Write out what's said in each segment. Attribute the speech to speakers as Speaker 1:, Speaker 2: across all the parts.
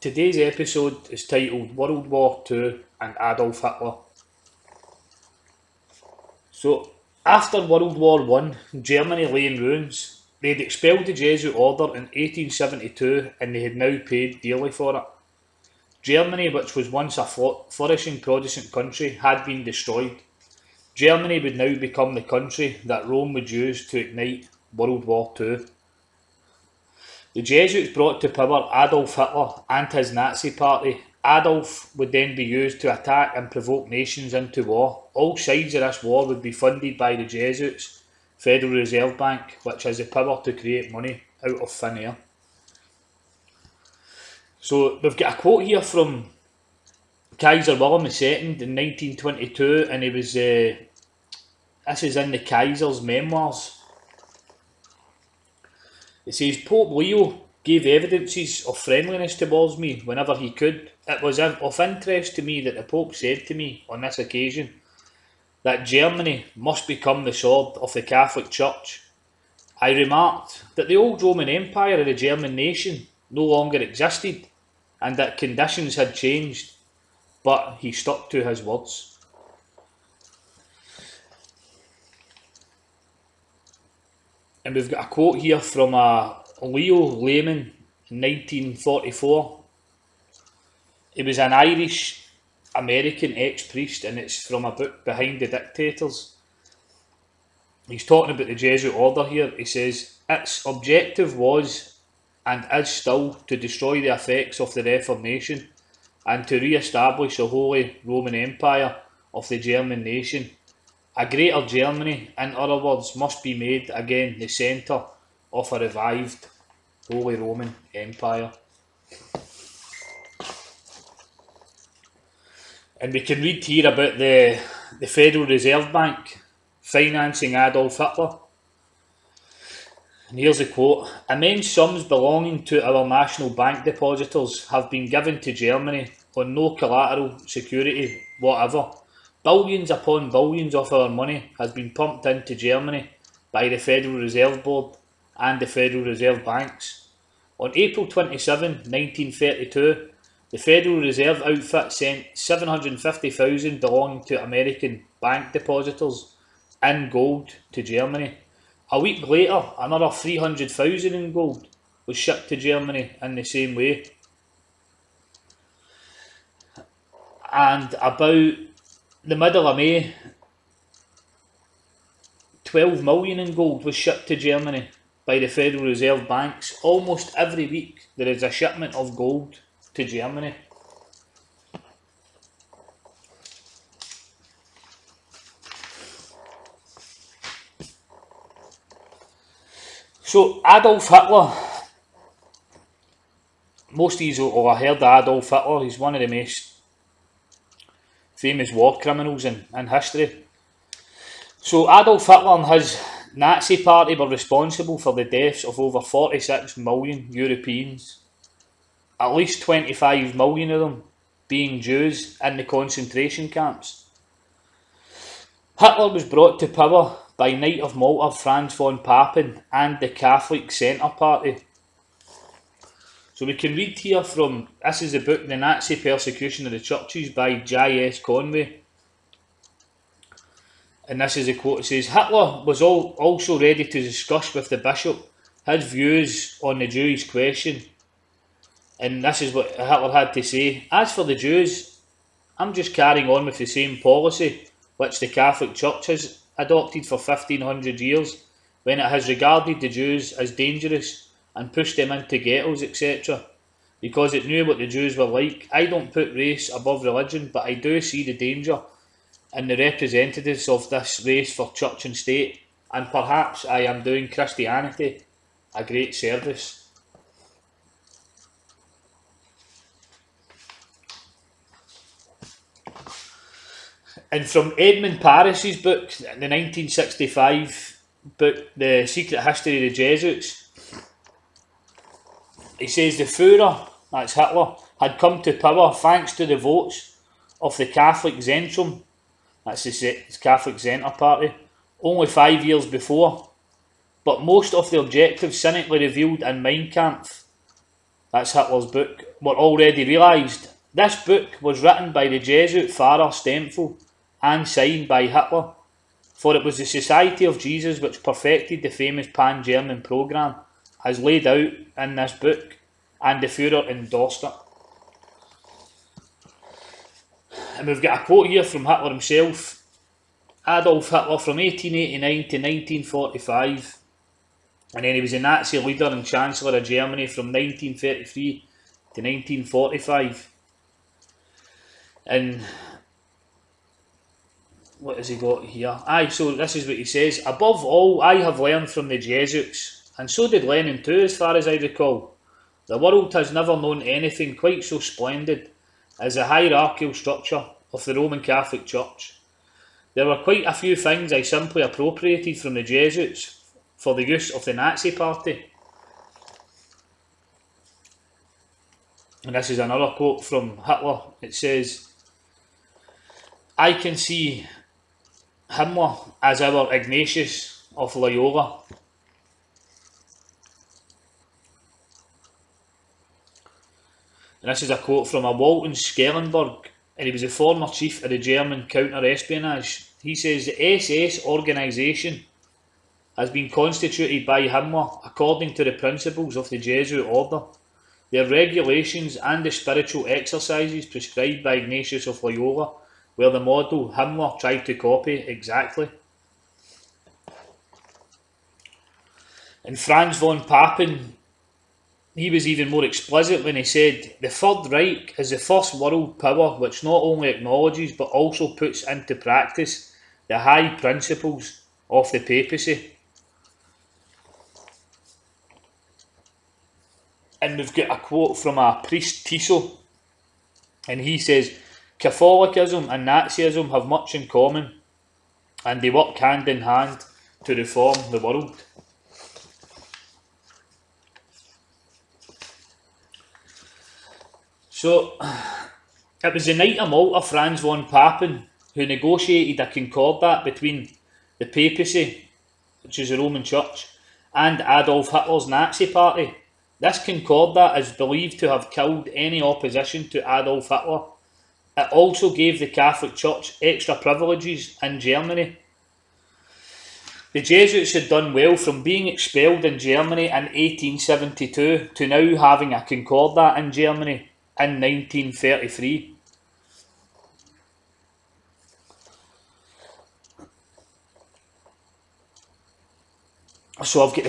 Speaker 1: Today's episode is titled World War II and Adolf Hitler. So, after World War One, Germany lay in ruins. They had expelled the Jesuit order in 1872 and they had now paid dearly for it. Germany, which was once a flourishing Protestant country, had been destroyed. Germany would now become the country that Rome would use to ignite World War II. The Jesuits brought to power Adolf Hitler and his Nazi party. Adolf would then be used to attack and provoke nations into war. All sides of this war would be funded by the Jesuits' Federal Reserve Bank, which has the power to create money out of thin air. So we've got a quote here from Kaiser Wilhelm II in 1922, and he was this is in the Kaiser's memoirs. It says, Pope Leo gave evidences of friendliness towards me whenever he could. It was of interest to me that the Pope said to me on this occasion that Germany must become the sword of the Catholic Church. I remarked that the old Roman Empire of the German nation no longer existed and that conditions had changed, but he stuck to his words. And we've got a quote here from Leo Lehman in 1944. He was an Irish-American ex-priest, and it's from a book, Behind the Dictators. He's talking about the Jesuit order here. He says, its objective was, and is still, to destroy the effects of the Reformation and to re-establish the Holy Roman Empire of the German nation. A greater Germany, in other words, must be made again the centre of a revived Holy Roman Empire. And we can read here about the Federal Reserve Bank financing Adolf Hitler. And here's a quote. Immense sums belonging to our national bank depositors have been given to Germany on no collateral security whatever. Billions upon billions of our money has been pumped into Germany by the Federal Reserve Board and the Federal Reserve Banks. On April 27, 1932, the Federal Reserve outfit sent 750,000 belonging to American bank depositors in gold to Germany. A week later, another 300,000 in gold was shipped to Germany in the same way. And about the middle of May, 12 million in gold was shipped to Germany by the Federal Reserve Banks. Almost every week there is a shipment of gold to Germany. So Adolf Hitler, most of you will have heard of Adolf Hitler. He's one of the most famous war criminals in history. So Adolf Hitler and his Nazi party were responsible for the deaths of over 46 million Europeans, at least 25 million of them being Jews in the concentration camps. Hitler was brought to power by Knight of Malta Franz von Papen and the Catholic Centre Party. So we can read here from, this is the book, The Nazi Persecution of the Churches by J.S. Conway. And this is a quote, it says, Hitler was also ready to discuss with the bishop his views on the Jewish question. And this is what Hitler had to say. As for the Jews, I'm just carrying on with the same policy which the Catholic Church has adopted for 1500 years, when it has regarded the Jews as dangerous and pushed them into ghettos, etc. Because it knew what the Jews were like. I don't put race above religion, but I do see the danger in the representatives of this race for church and state, and perhaps I am doing Christianity a great service. And from Edmund Paris's book, the 1965 book, The Secret History of the Jesuits, he says the Führer, that's Hitler, had come to power thanks to the votes of the Catholic Zentrum, that's the Catholic Centre Party, only 5 years before. But most of the objectives cynically revealed in Mein Kampf that's Hitler's book, were already realised. This book was written by the Jesuit Father Stempfel and signed by Hitler, for it was the Society of Jesus which perfected the famous Pan-German programme as laid out in this book, and the Führer endorsed it. And we've got a quote here from Hitler himself. Adolf Hitler from 1889 to 1945, and then he was a Nazi leader and Chancellor of Germany from 1933 to 1945. And what has he got here? So this is what he says. Above all, I have learned from the Jesuits, and so did Lenin too, as far as I recall. The world has never known anything quite so splendid as the hierarchical structure of the Roman Catholic Church. There were quite a few things I simply appropriated from the Jesuits for the use of the Nazi Party. And this is another quote from Hitler. It says, I can see Himmler as our Ignatius of Loyola. And this is a quote from a Walton Schellenberg, and he was a former chief of the German counter-espionage. He says, the SS organisation has been constituted by Himmler according to the principles of the Jesuit order, their regulations and the spiritual exercises prescribed by Ignatius of Loyola were the model Himmler tried to copy exactly. And Franz von Papen, he was even more explicit when he said, the Third Reich is the first world power which not only acknowledges but also puts into practice the high principles of the papacy. And we've got a quote from a priest, Tiso, and he says, Catholicism and Nazism have much in common, and they work hand in hand to reform the world. So, it was the Knight of Malta, Franz von Papen, who negotiated a concordat between the papacy, which is the Roman Church, and Adolf Hitler's Nazi Party. This concordat is believed to have killed any opposition to Adolf Hitler. It also gave the Catholic Church extra privileges in Germany. The Jesuits had done well from being expelled in Germany in 1872 to now having a concordat in Germany in 1933. So I've got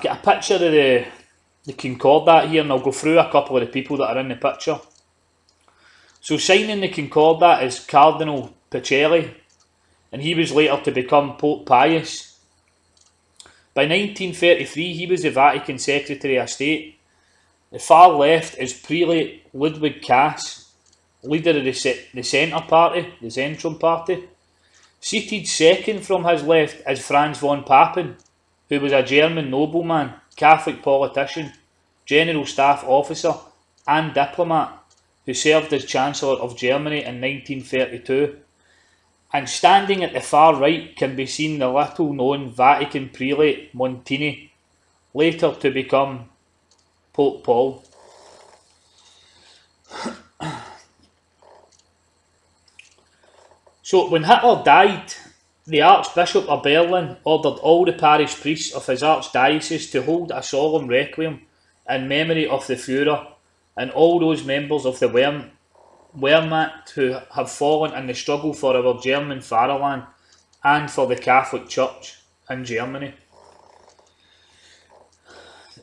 Speaker 1: a picture of the concordat here, and I'll go through a couple of the people that are in the picture. So signing the concordat is Cardinal Pacelli, and he was later to become Pope Pius. By 1933 he was the Vatican Secretary of State. The far left is Prelate Ludwig Kass, leader of the Centre Party, the Zentrum Party. Seated second from his left is Franz von Papen, who was a German nobleman, Catholic politician, General Staff Officer and diplomat, who served as Chancellor of Germany in 1932. And standing at the far right can be seen the little known Vatican prelate Montini, later to become Pope Paul. So when Hitler died, the Archbishop of Berlin ordered all the parish priests of his archdiocese to hold a solemn requiem in memory of the Führer and all those members of the Wehrmacht who have fallen in the struggle for our German fatherland and for the Catholic Church in Germany.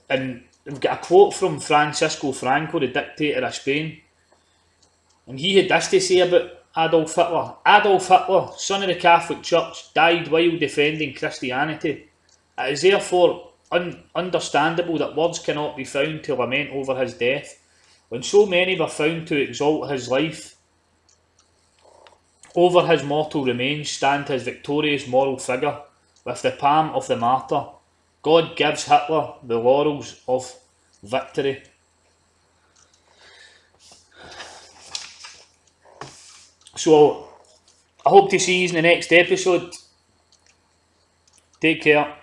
Speaker 1: And we've got a quote from Francisco Franco, the dictator of Spain, and he had this to say about Adolf Hitler. Adolf Hitler, son of the Catholic Church, died while defending Christianity. It is therefore understandable that words cannot be found to lament over his death, when so many were found to exalt his life. Over his mortal remains stand his victorious moral figure, with the palm of the martyr. God gives Hitler the laurels of victory. So, I hope to see you in the next episode. Take care.